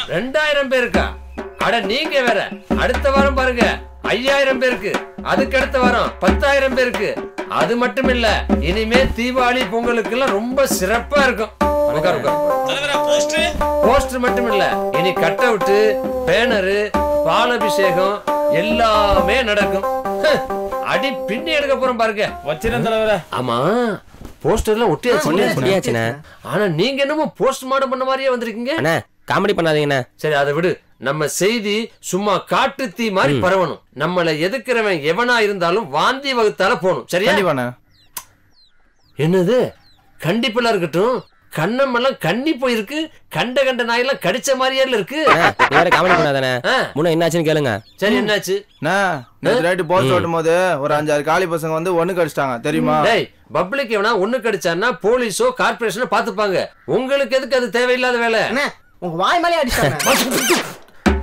2000 பேருக்கா? அட நீங்க வேற. அடுத்த வாரம் பாருங்க 5000 பேருக்கு, அதுக்கு அடுத்த வாரம் 10000 பேருக்கு. அது மட்டும் இல்ல, இனிமே தீபாவளி பொங்கலுக்கு எல்லாம் ரொம்ப சிறப்பா இருக்கும். போஸ்டர் மட்டும் இல்ல, இனி கட் அவுட், பேனரு, பாலாபிஷேகம் எல்லாமே நடக்கும். அடி பின்னி எடுக்க போறோம் பாருங்க. வச்சிரன் தலைவர. ஆமா, போஸ்டர்லாம் ஒட்டியாச்சுண்ணே. ஆனா நீங்க என்னமோ போஸ்ட்மார்ட்டம் பண்ண மாதிரியே வந்திருக்கீங்க. அண்ணா காமெடி பண்ணாதீங்கண்ணே. சரி அதை விடு. நம்ம செய்தி சும்மா காட்டு தீ மாதிரி பரவணும். நம்மள எதுக்குறவன் எவனா இருந்தாலும் வாந்தி வகுத்தால போகணும். சரியா? என்னது கண்டிப்பெல்லாம் இருக்கட்டும். கண்ணமெல்லாம் கண்ணி போயிருக்கு. கண்ட கண்ட நாயெல்லாம் கடிச்ச மாதிரியே இருக்கு. வேற காமெடி பண்ணாதானே. முன்ன என்னாச்சுன்னு கேளுங்க. சரி என்னாச்சு? நேத்து போஸ்ட் ஓட்டும் போது ஒரு 5-6 காலி பசங்க வந்து ஒண்ணு கடிச்சிட்டாங்க தெரியுமா? டேய், பப்ளிக் எவனா ஒண்ணு கடிச்சான்னா போலீஸோ கார்பரேஷனோ பாத்துப்பாங்க. உங்களுக்கு எதுக்கு அது தேவையில்லாத வேலை? உங்க வாய் மேலே அடிச்சாங்க.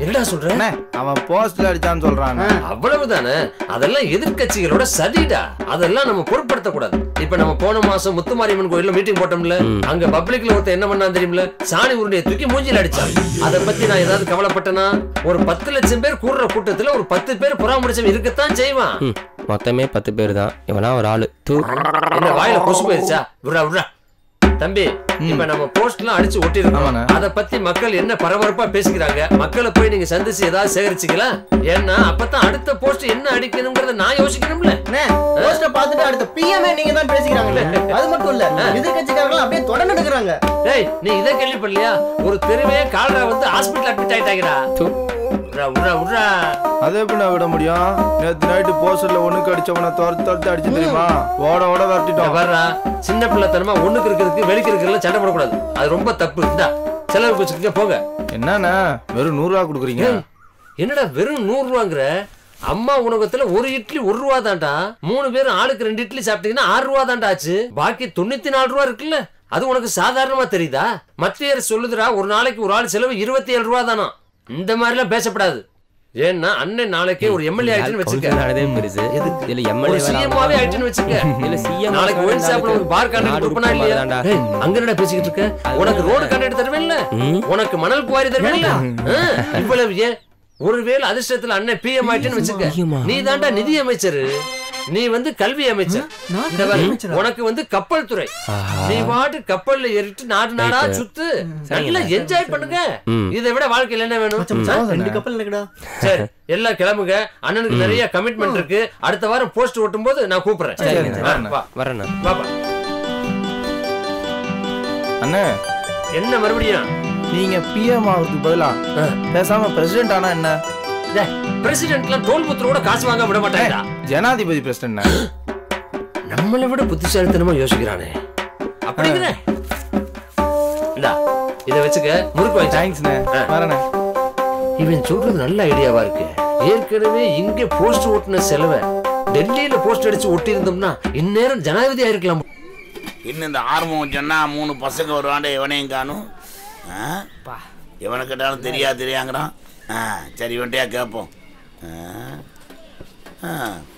என்னடா சொல்ற? அவன் போஸ்ட்ல அடிச்சான்னு சொல்றான். அவ்வளவுதானே. அதெல்லாம் எதிர்கட்சிகளோட சதிடா. அதெல்லாம் நம்ம பொருட்படுத்த கூடாது. இப்ப நம்ம போன மாசம் முத்துமாரியம்மன் கோயில்ல மீட்டிங் போட்டோம்ல, அங்க பப்ளிக்ல ஒருத்தர் என்ன பண்ணா தெரியுமில? சாணி உருண்டையை தூக்கி மூஞ்சில அடிச்சான். அத பத்தி நான் ஏதாவது கவலைப்பட்டனா? ஒரு 10 லட்சம் பேர் கூடுற கூட்டத்துல ஒரு 10 பேர் புறாமுடிச்சவன் இருக்கத்தான் செய்வான். மொத்தமே 10 பேர் தான். இவனா ஒரு ஆளு. என்ன வாயில கொசு போயிருச்சா? விட்றா விட்றா. தம்பி, இப்ப நம்ம போஸ்ட்லாம் அடிச்சு ஒட்டிருக்கோம். அத பத்தி மக்கள் என்ன பரபரப்பா பேசிக்கிறாங்க? மக்களை போய் நீங்க சந்திச்சு ஏதாவது சேகரிச்சீங்களா? ஏன்னா அப்பதான் அடுத்த போஸ்ட் என்ன அடிக்கணும்ங்கறத நான் யோசிக்கணும்ல. போஸ்ட பார்த்துட்டு அடுத்த பிஎம்ஏ நீங்க தான் பேசிக்கிறாங்களே. அது மட்டும் இல்ல, எதிர்க்கட்சிக்காரங்க அப்படியே தொடர்ந்து எடுக்கறாங்க. டேய், நீ இத கேள்விப்படலையா? ஒரு தெருவே காலரா வந்து ஹாஸ்பிடல் அட்மிட் ஆயிட்டாங்கடா. அது எப்படி நான் விட முடியும்? நேத்து நைட்டு போஸ்டர்ல ஒண்ணுக்கு அடிச்சவன தொரத்து அடிச்சு தெரியுமா? ஓட ஓட வரட்டிட்டோம். வர்றா சின்ன பிள்ளைத்தனமா ஒண்ணுக்கு இருக்கிறதுக்கு வெளிக்கு இருக்கிறதுல சண்டை போடக்கூடாது. அது ரொம்ப தப்பு. இந்தா செலவு வச்சுக்கங்க போங்க. என்னன்னா வெறும் 100 ரூபா கொடுக்குறீங்க? என்னடா வெறும் 100 ரூபாங்கிற? அம்மா உணவகத்துல ஒரு இட்லி 1 ரூபா தான்டா. 3 பேரும் ஆளுக்கு 2 இட்லி சாப்பிட்டீங்கன்னா 6 ரூபா தான்டா ஆச்சு. பாக்கி 94 ரூபா இருக்குல்ல, அது உனக்கு சாதாரணமா தெரியுதா? மத்திய அரசு சொல்லுதுடா ஒரு நாளைக்கு ஒரு ஆள் செலவு 27 ரூபா தானா. இந்த மாதிரி எல்லாம் பேசப்படாது. ஏன்னா அண்ணன் நாளைக்கே ஒரு எம்எல்ஏ ஆயிட்டுன்னு வச்சுக்க. இதுல எம்எல்ஏ சிஎம்மாவே ஆயிட்டுன்னு வச்சுக்க. இல்ல சிஎம் நாளைக்கு ஒயின் ஷாப்ல ஒரு பார் கான்ட்ராக்ட் கொடுப்பனா இல்லையா? அங்க என்னடா பேசிக்கிட்டு இருக்க? உனக்கு ரோடு கான்ட்ராக்ட் தருவேன் இல்ல, உனக்கு மணல் குவாரி தருவேன் இல்ல. இவ்வளவு ஏன்? ஒருவேளை அதிர்ஷ்டத்துல அண்ணன் பிஎம் ஆயிட்டுன்னு வச்சுக்க. நீ தாண்டா நிதி அமைச்சர், நீ வந்து கல்வி அமைச்சர், உனக்கு வந்து கப்பல் துறை. நீ பாட்டு கப்பல்ல ஏறிட்டு நாடு நாடா சுத்து, நல்லா என்ஜாய் பண்ணுங்க. இதை விட வாழ்க்கையில என்ன வேணும்? 2 கப்பல் இருக்குடா. சரி எல்லாம் கிளம்புங்க. அண்ணனுக்கு நிறைய கமிட்மெண்ட் இருக்கு. அடுத்த வாரம் போஸ்ட் ஓட்டும் போது நான் கூப்பிடுறேன். பாப்பா அண்ணே, என்ன மறுபடியும்? நீங்க பிஎம் ஆகிறதுக்கு பதிலா பேசாம பிரசிடென்ட் ஆனா என்ன? பிரசிடென்ட்லாம் டோல் புத்தரோட காசு வாங்க விட மாட்டாங்கடா. ஜனாதிபதி பிரசிடென்ட் நம்மளை விட புத்திசாலித்தனமா யோசிக்கிறானே. அப்படிங்கிற இந்தா இத வச்சுக்க. முறுக்கு வாங்கி. தேங்க்ஸ்ண்ணே. வரேண்ணே. இவன் சொல்றது நல்ல ஐடியாவா இருக்கு. ஏற்கனவே இங்க போஸ்ட் ஓட்டின செலவை டெல்லியில போஸ்ட் அடிச்சு ஒட்டி இருந்தோம்னா இந்நேரம் ஜனாதிபதி ஆயிருக்கலாம். இன்னும் இந்த ஆர்வம் சொன்னா 3 பசங்க வருவாண்ட எவனையும் காணும். எவனை கேட்டாலும் தெரியாங்கிறான். சரி இவன்ட்டையா கேட்போம்.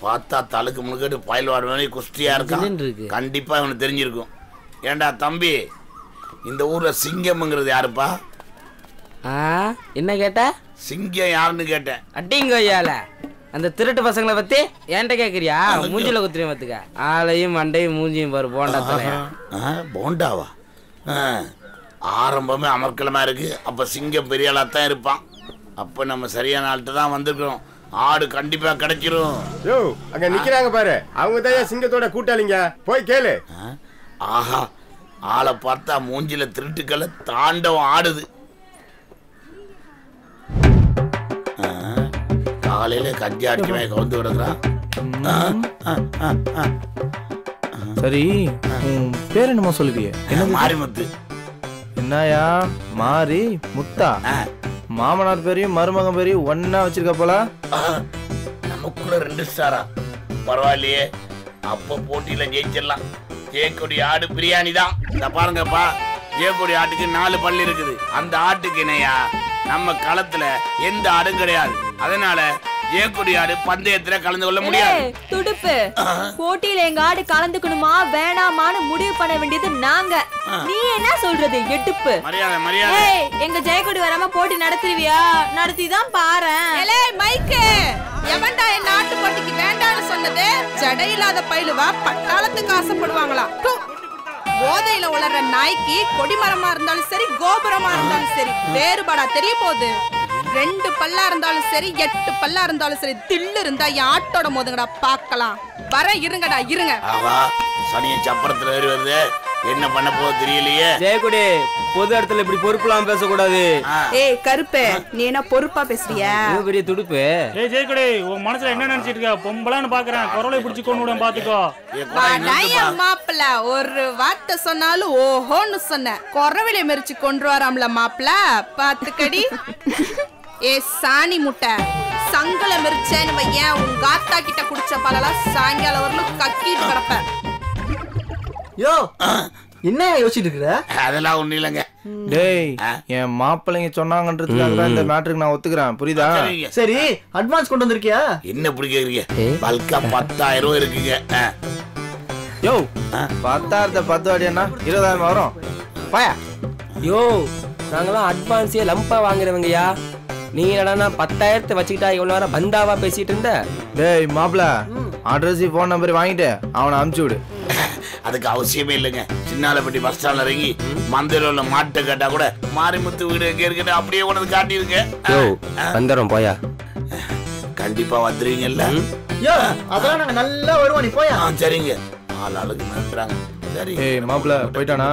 பார்த்தா தலுக்கு முழுக்கிட்டு பாயில் வாடுவானே குஸ்தியா இருக்கான். கண்டிப்பா இவனுக்கு தெரிஞ்சிருக்கும். ஏண்டா தம்பி, இந்த ஊர்ல சிங்கம்ங்கிறது யாருப்பா? என்ன கேட்ட? சிங்கம் யாருன்னு கேட்டேன். அட்டிங்கோயால அந்த திருட்டு பசங்களை பத்தி என்கிட்ட கேக்குறியா? மூஞ்சில குத்துறேன் பார்த்துக்க. ஆளையும் மண்டையும் மூஞ்சியும் பாரு. போண்டா போண்டாவா? ஆரம்பமே அமர்க்கலமா இருக்கு. அப்ப சிங்கம் பெரிய ஆளா தான் இருப்பான். அப்ப நம்ம சரியான ஆள்கிட்ட தான் வந்திருக்கிறோம். ஆடு கண்டிப்பா கிடைச்சிரும். யோ அங்க நிக்கிறாங்க பாரு, அவங்க தான் சிங்கத்தோட கூட்டாளிங்க. போய் கேளு. ஆஹா, ஆளை பார்த்தா மூஞ்சில திருட்டுக்களை தாண்டவம் ஆடுது. காலையில கஞ்சி அடிச்சுமே கவுந்து விடுறான். சரி, பேர் என்னமோ சொல்லுவியே? என்ன? மாரிமுத்து. என்னயா மாரி முத்தா? மாமனார் பேரையும் மருமகன் பேரையும் ஒன்னா வச்சிருக்க போல. நமக்குள்ள 2 ஸ்டாரா? பரவாயில்லையே, அப்ப போட்டியில ஜெயிச்சிடலாம். ஜெயக்கொடி ஆடு பிரியாணி தான். இந்த பாருங்கப்பா, ஜெயக்கொடி ஆட்டுக்கு 4 பல்லு இருக்குது. அந்த ஆட்டுக்கு இணையா நம்ம களத்துல எந்த ஆடும் கிடையாது. அதனால ஜெயக்குடி ஆடு பந்தயத்துல கலந்து கொள்ள முடியாது. துடுப்பு போட்டியில எங்க ஆடு கலந்துக்கணுமா வேணாமான்னு முடிவு பண்ண வேண்டியது நாங்க. நீ என்ன சொல்றது எடுப்பு? மரியாதை மரியாதை. எங்க ஜெயக்குடி வராம போட்டி நடத்துறியா? நடத்திதான் பாறேன். மைக்கு எவன்டா என் நாட்டு போட்டிக்கு வேண்டான்னு சொன்னது? ஜடை இல்லாத பயிலுவா பட்டாளத்துக்கு ஆசைப்படுவாங்களா? போதையில உளற நாய்க்கு கொடிமரமா இருந்தாலும் சரி கோபுரமா இருந்தாலும் சரி வேறுபாடா தெரிய போகுது. 2 பல்லா இருந்தாலும் சரி 8 பல்லா இருந்தாலும் சரி தில்லு இருந்தா என் ஆட்டோட மோதுங்கடா பாக்கலாம். வர இருங்கடா இருங்க. சனிய சப்பரத்துல ஏறி வருது. என்ன பண்ண போகுது தெரியலையே. ஜெயக்குடி பொது இடத்துல இப்படி பொறுப்புலாம் பேசக்கூடாது. ஏய் கருப்பே நீ என்ன பொறுப்பா பேசுறியா? பெரிய துடுப்பு. ஜெயக்குடி உன் மனசுல என்ன நினைச்சிட்டு இருக்க? பொம்பளான்னு பாக்குறேன். குரலை பிடிச்சு கொண்டு விட பாத்துக்கோ. மாப்பிள்ள ஒரு வார்த்தை சொன்னாலும் ஓஹோன்னு சொன்ன குறவில மெரிச்சு கொண்டு வராமல மாப்பிள்ள பாத்துக்கடி. ஏ சாணி முட்டை சங்கல மெரிச்சேன்னு வையன் உங்க ஆத்தா கிட்ட குடிச்ச பாலெல்லாம் சாயங்காலம் வரலும் கக்கிட்டு கிடப்ப. யோ என்ன யோசிச்சுட்டு இருக்கிற? அதெல்லாம் ஒண்ணு இல்லைங்க. டேய் என் மாப்பிள்ளைங்க சொன்னாங்கன்றதுக்காக இந்த மேட்டருக்கு நான் ஒத்துக்கிறேன். புரியுதா? சரி அட்வான்ஸ் கொண்டு வந்திருக்கியா? என்ன பிடிக்கிறீங்க? பல்கா 10,000 இருக்குங்க. யோ 10,000 10 வாடியாண்ணா 20,000 வரும். பாயா யோ நாங்களாம் அட்வான்ஸே லம்பா வாங்குறவங்கயா. நீ என்னடா 10,000 வச்சுக்கிட்டா இவ்வளவு நேரம் பந்தாவா பேசிட்டு இருந்த? டேய் மாப்பிள அட்ரஸ் போன் நம்பர் வாங்கிட்டு அவனை அனுப்பிச்சு விடு. அதுக்கு அவசியமே இல்லைங்க. சின்னாலப்பட்டி பஸ் ஸ்டாண்ட்ல இறங்கி மந்திரில மாட்டை கேட்டா கூட மாரிமுத்து வீடு எங்க இருக்குன்னு அப்படியே உனக்கு காட்டிருங்க. யோ வந்துடும் போயா. கண்டிப்பா வந்துருவீங்கல்ல? யோ அதெல்லாம் நாங்க நல்லா வருவோம். நீ போயா. சரிங்க. ஆளாளுக்கு நன்றாங்க. சரி ஏய் மாப்ள போய்டானா?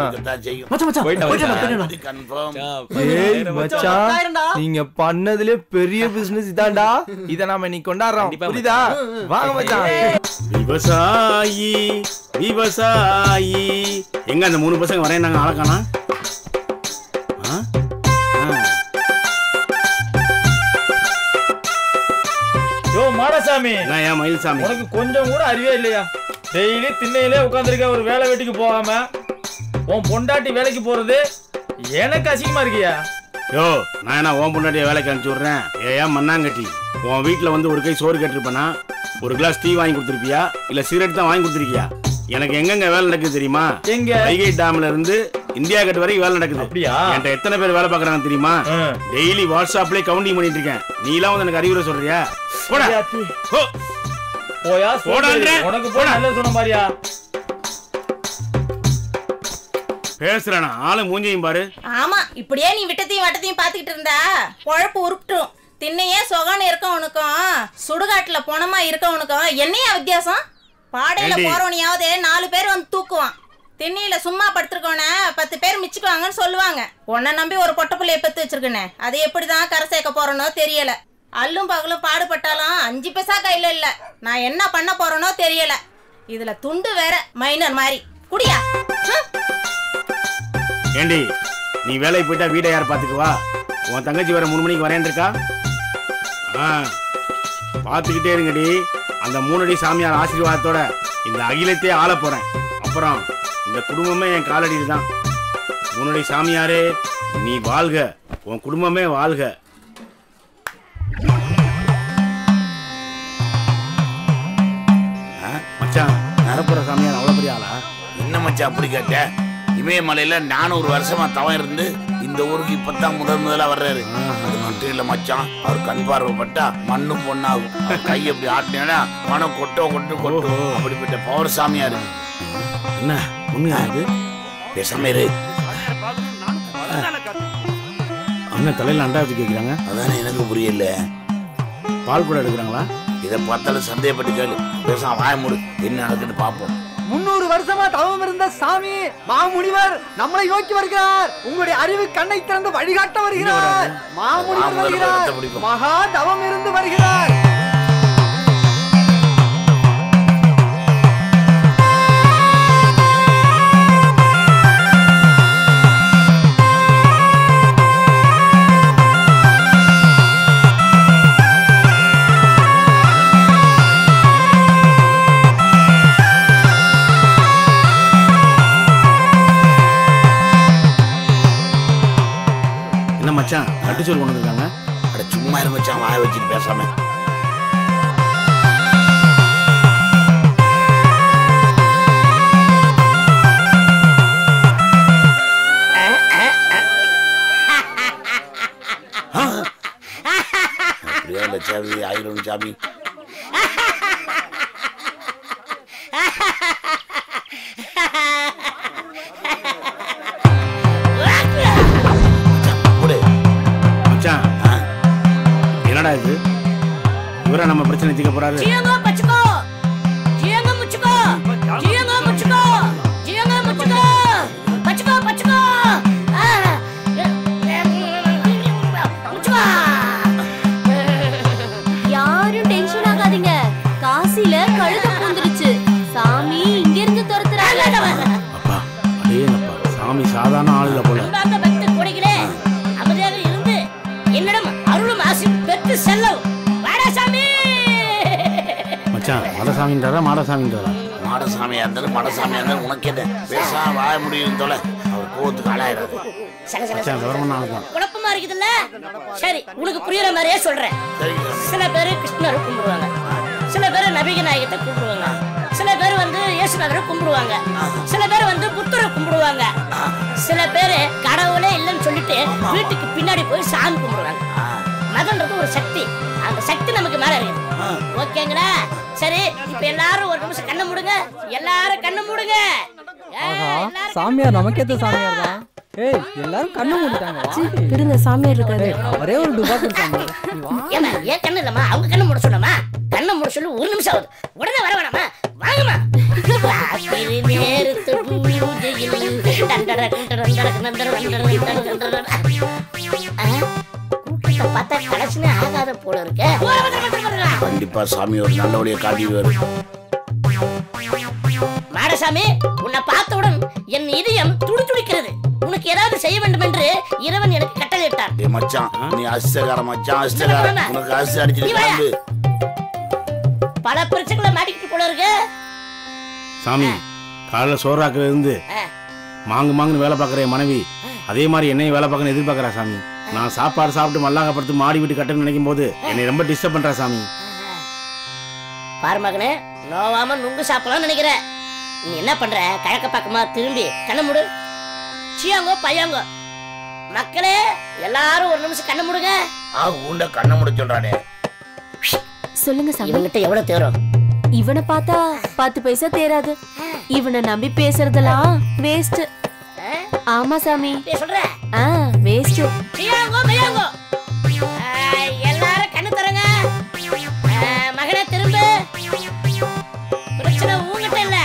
மச்சான் மச்சான் போய்டா. கன்ஃபார்ம். ஏய் மச்சான் நீங்க பண்ணதுல பெரிய பிசினஸ் இதான்டா. இத நாம இன்னைக்கு கொண்டாடுறோம். புரியுதா? வாங்க மச்சான். விவசாயி விவசாயி எங்க அந்த 3 பசங்க வரேன்னாங்க ஆளக்கானா? யோ மாடசாமி நான் ஏன் மயில்சாமி உனக்கு கொஞ்சம் கூட அறிவே இல்லையா? டெய்லி திண்ணையிலே உட்காந்துருக்க ஒரு வேலை வெட்டிக்கு போகாம உன் பொண்டாட்டி வேலைக்கு போறது எனக்கு அசிங்கமா இருக்கியா? யோ நான் என்ன உன் பொண்டாட்டிய வேலைக்கு அனுப்பிச்சு விடுறேன்? ஏன் மண்ணாங்கட்டி உன் வீட்டுல வந்து ஒரு கை சோறு கேட்டிருப்பனா? ஒரு கிளாஸ் டீ வாங்கி கொடுத்துருப்பியா இல்ல சிகரெட் தான் வாங்கி கொடுத்துருக்கியா? எனக்கு எங்கெங்க வேலை நடக்குது தெரியுமா? எங்க வைகை டேம்ல இருந்து இந்தியா கேட் வரைக்கும் வேலை நடக்குது. அப்படியா? என்கிட்ட எத்தனை பேர் வேலை பாக்குறாங்க தெரியுமா? டெய்லி வாட்ஸ்அப்லயே கவுண்டிங் பண்ணிட்டு இருக்கேன். நீ எல்லாம் வந்து எனக்கு அறிவுரை சொல்றியா? போடா போயா போடான்றே. உனக்கு போட நல்ல சொன்ன மாதிரியா பேசுறேனா? ஆளு மூஞ்சியும் பாரு. ஆமா இப்படியே நீ விட்டத்தையும் வட்டத்தையும் பாத்துக்கிட்டு இருந்தா பொழப்பு உருப்பிட்டும். திண்ணையே சொகான்னு இருக்கவனுக்கும் சுடுகாட்டுல போனமா இருக்கவனுக்கும் என்னையா வித்தியாசம்? பாடையில போறவனையாவது 4 பேர் வந்து தூக்குவான். திண்ணையில சும்மா படுத்துருக்கோன 10 பேர் மிச்சுக்குவாங்கன்னு சொல்லுவாங்க. உன்னை நம்பி ஒரு பொட்ட பிள்ளைய பெத்து வச்சிருக்கேன். அது எப்படிதான் கரை சேர்க்க போறனோ தெரியல. அல்லும் பகலும் பாடுபட்டாலும் 5 பைசா கையில இல்ல. நான் என்ன பண்ண போறேனோ தெரியல. இதுல துண்டு வேற மைனர் மாதிரி குடியா. ஏண்டி நீ வேலைக்கு போயிட்டா வீடை யார் பாத்துக்குவா? உன் தங்கச்சி வேற 3 மணிக்கு வரேன் இருக்கா? பாத்துக்கிட்டே இருங்கடி. அந்த 3 அடி சாமியார் ஆசீர்வாதத்தோட இந்த அகிலத்தையே ஆள போறேன். அப்புறம் இந்த குடும்பமே என் காலடியில் தான். 3 அடி சாமியாரே நீ வாழ்க, உன் குடும்பமே வாழ்க. மச்சான் நரப்புற சாமியார் அவ்வளவு பெரிய ஆளா? என்ன மச்சான் அப்படி கேட்ட? இமயமலையில 400 வருஷமா தவம் இருந்து இந்த ஊருக்கு இப்பதான் முதலா வர்றாரு. அது மட்டும் இல்ல மச்சான், அவர் கண் பார்வைப்பட்டா மண்ணும் பொண்ணாகும். கை அப்படி ஆட்டினா மனம் கொட்டும். அப்படிப்பட்ட பவர் சாமியாரு. என்ன உண்மையா இது? பேசாம இரு. அண்ணன் தலையில அண்டா வச்சு கேட்கிறாங்க. அதானே எனக்கு புரியல. பால் கூட எடுக்கிறாங்களா? இதை பார்த்தாலும் சந்தேகப்பட்டு கேளு. பேசாம வாய மூடு. என்ன நடக்குன்னு பாப்போம். 300 வருஷமா தவம் இருந்த சாமி மாமுனிவர் நம்மளை நோக்கி வருகிறார். உங்களுடைய அறிவு கண்ணை திறந்து வழிகாட்ட வருகிறார். மாமுனிவர் வருகிறார். மகா தவம் இருந்து வருகிறார். மச்சான் கட்டுச்சோறு கொண்டு வந்திருக்காங்க. அட சும்மா இரு மச்சான், வாய வச்சுட்டு பேசாம. அப்படியே இல்ல சாமி ஆயிரம் சாமி. என்னடா இது? இவரா நம்ம பிரச்சனை தீர்க்க போறாரு? யாரும் டென்ஷன் ஆகாதீங்க. காசில கழுத பூந்துருச்சு. சாமி இங்க இருந்து துரத்துறாங்க. அப்பா அடேங்கப்பா, சாமி சாதாரண ஆள் இல்ல போல. அமைதியாக இருந்து என்னிடம் அருளும் ஆசி பெற்று செல்லும். வாடா சாமி. மச்சான் மடசாமின்றாரா மாடசாமின்றாரா? மாடசாமியா இருந்தாலும் மடசாமியா இருந்தாலும் உனக்கு என்ன பேசா வாய முடியும் தொலை. அவர் கோவத்துக்கு ஆளாயிடாது. குழப்பமா இருக்குதுல்ல? சரி, உனக்கு புரியுற மாதிரியே சொல்றேன். சில பேரு கிருஷ்ணரை கும்பிடுவாங்க, சில பேரு நபிக நாயகத்தை கும்பிடுவாங்க, சில பேர் வந்து இயேசுநாதரை கும்பிடுவாங்க, சில பேர் வந்து புத்தரை கும்பிடுவாங்க, சில பேரு கடவுளே இல்லைன்னு சொல்லிட்டு வீட்டுக்கு பின்னாடி போய் சாமி கும்பிடுவாங்க. மதம்ன்றது ஒரு சக்தி, அந்த சக்தி நமக்கு மேல இருக்குது. ஓகேங்களா? சரி, இப்ப எல்லாரும் ஒரு நிமிஷம் கண்ணை மூடுங்க. எல்லாரும் கண்ணை மூடுங்க. சாமியார் நமக்கேத்த சாமியார் தான். ஏய் எல்லாரும் கண்ணு மூடிட்டாங்க. விடுங்க, சாமியார் இருக்காரு. ஒரே ஒரு டுபா கொடுத்தாங்க. ஏமா ஏன் கண்ணு இல்லம்மா? அவங்க கண்ணு மூட சொன்னமா? கண்ணை மூட சொல்லி ஒரு நிமிஷம் ஆகுது. உடனே வர வேணாமா? வாங்கம்மா. பார்த்தா கடைசினே ஆகாத போல இருக்கு. கண்டிப்பா சாமி ஒரு நல்லபடியா காட்டிடுவாரு. மாடசாமி, உன்னை பார்த்தவுடன் என் இதயம் துடிதுடிக்கிறது. உனக்கு ஏதாவது செய்ய வேண்டும் என்று இறைவன் எனக்கு கட்டளையிட்டான். ஏ மச்சான், நீ அசிஸ்டகார மச்சான், அசிஸ்டகார. உனக்கு அசிஸ்ட் அடிச்சிட்டு பல பிரச்சனைகளை மாட்டிக்கிட்டு போல இருக்கு. சாமி, காலைல சோறாக்குல இருந்து மாங்குன்னு வேலை பார்க்குற என் மனைவி அதே மாதிரி என்னையும் வேலை பார்க்கணும் எதிர்பார்க்குறா சாமி. நான் சாப்பாடு சாப்பிட்டு மல்லாக்கப்படுத்து மாடி வீட்டு கட்டணும்னு நினைக்கும் போது என்னை ரொம்ப டிஸ்டர்ப் பண்றா சாமி. பாரு மகனே, நோவாம நுங்கு சாப்பிடலாம்னு நினைக்கிறேன். நீ என்ன பண்ற? கிழக்க பக்கமா திரும்பி கண்ணை மூடு. சியாங்கோ பையாங்கோ மக்களே, எல்லாரும் ஒரு நிமிஷம் கண்ணை மூடுங்க. உண்ட கண்ணை மூட சொல்றானே. சொல்லுங்க சாமி. இவங்கிட்ட எவ்வளவு தேரும்? இவனை பார்த்தா 10 பைசா தேராது. இவனை நம்பி பேசுறதெல்லாம் வேஸ்ட். ஆமா சாமி, சொல்ற வேஸ்ட். சியாங்கோ பையாங்கோ எல்லாரும் கண்ணு தரங்க. மகனே திரும்ப. பிரச்சனை உங்ககிட்ட இல்ல,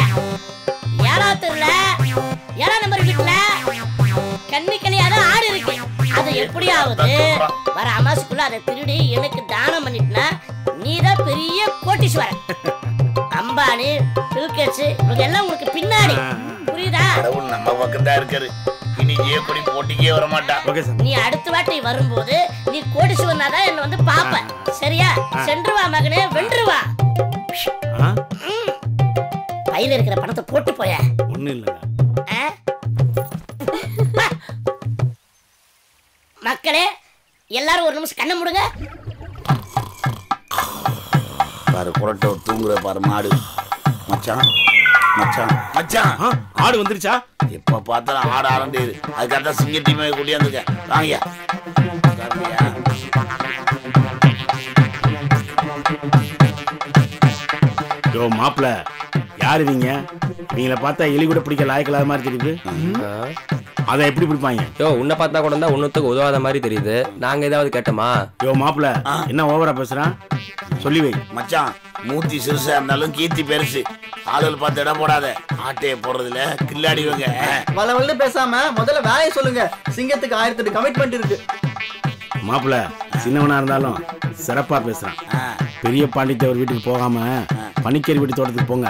7வது தெருல 7ஆம் நம்பர் வீட்டுல கண்ணிக்கணியாத ஆடு இருக்கு. அது எப்படியாவது வர அமாசுக்குள்ள அதை திருடி எனக்கு தானம் பண்ணிட்டுனா நீதான் பெரிய கோட்டீஸ்வரன். அம்பானி, பில்கேட்ஸ் இவங்க எல்லாம் உங்களுக்கு பின்னாடி. புரியுதா? கடவுள் நம்ம பக்கம் தான் இருக்காரு. இனி ஜெயப்படி போட்டிக்கே வர மாட்டா. நீ அடுத்த வாட்டி வரும்போது நீ கோடீஸ்வரனாதான் என்ன வந்து பாப்ப. சரியா? சென்று வா மகனே, வென்று வா. பையில இருக்கிற பணத்தை போட்டு போய. ஒண்ணும் இல்ல மக்களே, எல்லாரும் ஒரு நிமிஷம் கண்ணை மூடுங்க. பாரு குரட்டை தூங்குற பாரு மாடு. மச்சான் மச்சான் மச்சான், ஆடு வந்துருச்சா? எப்ப பார்த்தாலும் ஆடு ஆரண்டியது. அதுக்காக சிங்க டீமை கூட்டியாந்துக்க. வாங்கயா யோ மாப்பிள, யாரு நீங்க? நீங்கள பார்த்தா எலி கூட பிடிக்க லாயக்கலாத மாதிரி தெரியுது. அதை எப்படி பிடிப்பாங்க? யோ, உன்னை பார்த்தா கூட தான் ஒன்னுத்துக்கு உதவாத மாதிரி தெரியுது. நாங்க ஏதாவது கேட்டோமா? யோ மாப்பிள, என்ன ஓவரா பேசுறான்? சொல்லி வை. மச்சான், மூர்த்தி சிறுசா இருந்தாலும் கீர்த்தி பெருசு. ஆளுகள் பார்த்து இடம் போடாத. ஆட்டையை போடுறதுல கில்லாடிவங்க. வளவல்ல பேசாம முதல்ல வேலையை சொல்லுங்க. சிங்கத்துக்கு 1008 கமிட்மெண்ட் இருக்கு. மாப்பிள சின்னவனா இருந்தாலும் சிறப்பா பேசுறான். பெரிய பாண்டித்தவர் வீட்டுக்கு போகாம பனிக்கேரி வீட்டு தோட்டத்துக்கு போங்க.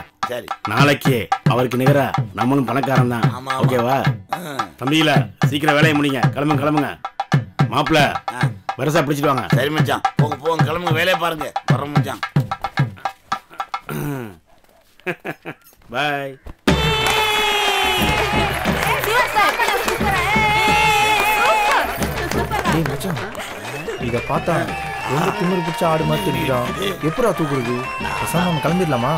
நாளைக்கு அவருக்கு நிகரா நம்மளும் பணக்காரன் தான். ஓகேவா? தம்பியில சீக்கிரம் வேலையை முடிங்க. கிளம்புங்க கிளம்புங்க. மாப்பிள வரசா பிடிச்சிட்டு வாங்க. சரி மச்சான், போங்க போங்க, கிளம்புங்க, வேலையை பாருங்க. வர மச்சான். பாய். இதை பார்த்தா ரொம்ப திமிரு பிடிச்ச ஆடு மாதிரி தெரியுறான். எப்படா தூக்குறது? பேசாம நம்ம கிளம்பிடலாமா?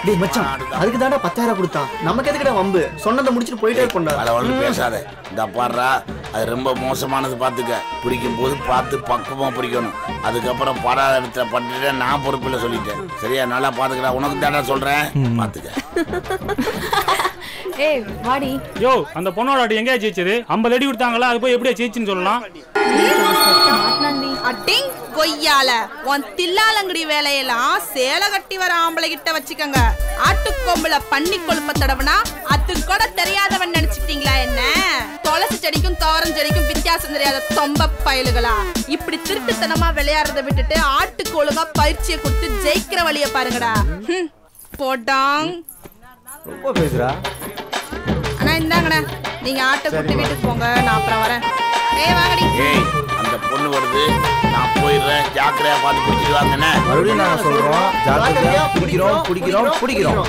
டேய் மச்சான், அதுக்கு தாண்டா 10,000 கொடுத்தான். நமக்கு எதுக்குடா வம்பு? சொன்னதை முடிச்சுட்டு போயிட்டே இருக்கோம்டா. அளவளவு பேசாத. இந்த பாடுறா, அது ரொம்ப மோசமானது. பார்த்துக்க, பிடிக்கும் போது பார்த்து பக்குவமா பிடிக்கணும். அதுக்கப்புறம் படாத இடத்துல பண்ணிட்டு நான் பொறுப்பில்லை சொல்லிட்டேன். சரியா? நல்லா பாத்துக்கிறா. உனக்கு தானே சொல்றேன், பாத்துக்க. ஏய் வாடி. யோ, அந்த பொண்ணோட அடி எங்கேயா ஜெயிச்சது? 50 அடி கொடுத்தாங்களா, அது போய் எப்படியா ஜெயிச்சுன்னு சொல்லலாம்? அட்டிங் கொய்யால உன் தில்லாலங்கடி வேலையெல்லாம் சேலை கட்டி வர ஆம்பளை கிட்ட வச்சுக்கங்க. ஆட்டுக்கொம்புல பண்ணி கொழுப்ப தடவுனா அது கூட தெரியாதவன் நினைச்சிட்டீங்களா என்ன? துளசி செடிக்கும் தோரம் செடிக்கும் வித்தியாசம் தெரியாத தொம்ப பயலுகளா. இப்படி திருட்டுத்தனமா விளையாடுறத விட்டுட்டு ஆட்டுக்கு ஒழுங்கா பயிற்சியை கொடுத்து ஜெயிக்கிற வழிய பாருங்கடா. போட்டாங் ரொம்ப பேசுறா. அண்ணா இந்தாங்கண்ணா, நீங்க ஆட்டை கூட்டி வீட்டுக்கு போங்க, நான் அப்புறம் வரேன். ஏய், அந்த பொண்ணு வருது, நான் போயிடுறேன். ஜாக்கிரதையா பார்த்து பிடிச்சிட்டு வாங்கண்ணே. மறுபடியும் நாங்க சொல்றோம், ஜாக்கிரதையா பிடிக்கிறோம்.